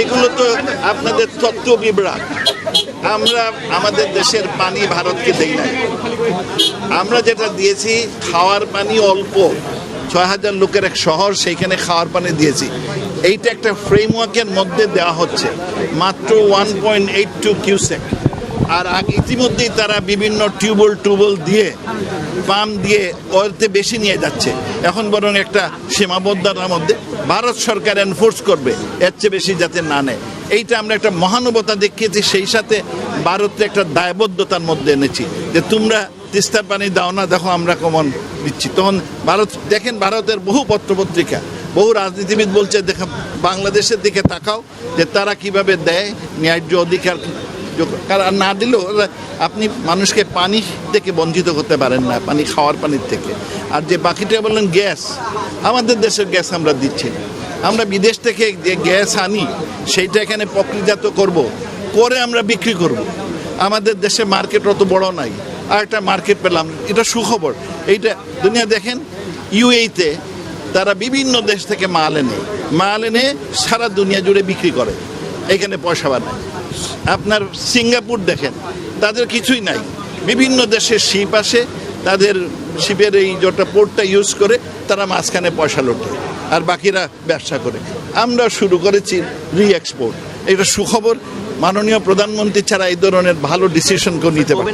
এগুলো তো আপনাদের তত্ত্ব বিভ্রাট। আমরা আমাদের দেশের পানি ভারতকে দেই নাই। আমরা যেটা দিয়েছি খাওয়ার পানি অল্প, ৬,০০০ লোকের এক শহর, সেইখানে খাওয়ার পানি দিয়েছি। এইটা একটা ফ্রেমওয়ার্কের মধ্যে দেওয়া হচ্ছে মাত্র 1.82 কিউসেক। আর ইতিমধ্যেই তারা বিভিন্ন টিউবওয়েল দিয়ে পাম্প দিয়ে ওতে বেশি নিয়ে যাচ্ছে। এখন বরং একটা সীমাবদ্ধতার মধ্যে ভারত সরকার এনফোর্স করবে এর চেয়ে বেশি যাতে না নেয়। এইটা আমরা একটা মহানুভবতা দেখিয়েছি, সেই সাথে ভারতকে একটা দায়বদ্ধতার মধ্যে এনেছি যে তোমরা তিস্তার পানি দাও না, দেখো আমরা কমন দিচ্ছি। তখন ভারত দেখেন, ভারতের বহু পত্রপত্রিকা, বহু রাজনীতিবিদ বলছে দেখো বাংলাদেশের দিকে তাকাও যে তারা কিভাবে দেয় ন্যায্য অধিকার। কারণ না দিলেও আপনি মানুষকে পানি থেকে বঞ্চিত করতে পারেন না, পানি খাওয়ার পানির থেকে। আর যে বাকিটা বললেন গ্যাস, আমাদের দেশের গ্যাস আমরা দিচ্ছি না। আমরা বিদেশ থেকে যে গ্যাস আনি সেইটা এখানে প্রক্রিয়াজাত করে আমরা বিক্রি করব। আমাদের দেশে মার্কেট অত বড় নাই, আর একটা মার্কেট পেলাম, এটা সুখবর। এইটা দুনিয়া দেখেন, ইউএইতে তারা বিভিন্ন দেশ থেকে মাল এনে সারা দুনিয়া জুড়ে বিক্রি করে, এখানে পয়সা বানায়। আপনার সিঙ্গাপুর দেখেন, তাদের কিছুই নাই, বিভিন্ন দেশের শিপ আসে, তাদের শিপের এই যেটা পোর্টটা ইউজ করে তারা মাঝখানে পয়সা লোটে, আর বাকিরা ব্যবসা করে। আমরা শুরু করেছি রি-এক্সপোর্ট। এটা সুখবর। মাননীয় প্রধানমন্ত্রী ছাড়া এই ধরনের ভালো ডিসিশন কেউ নিতে পারে।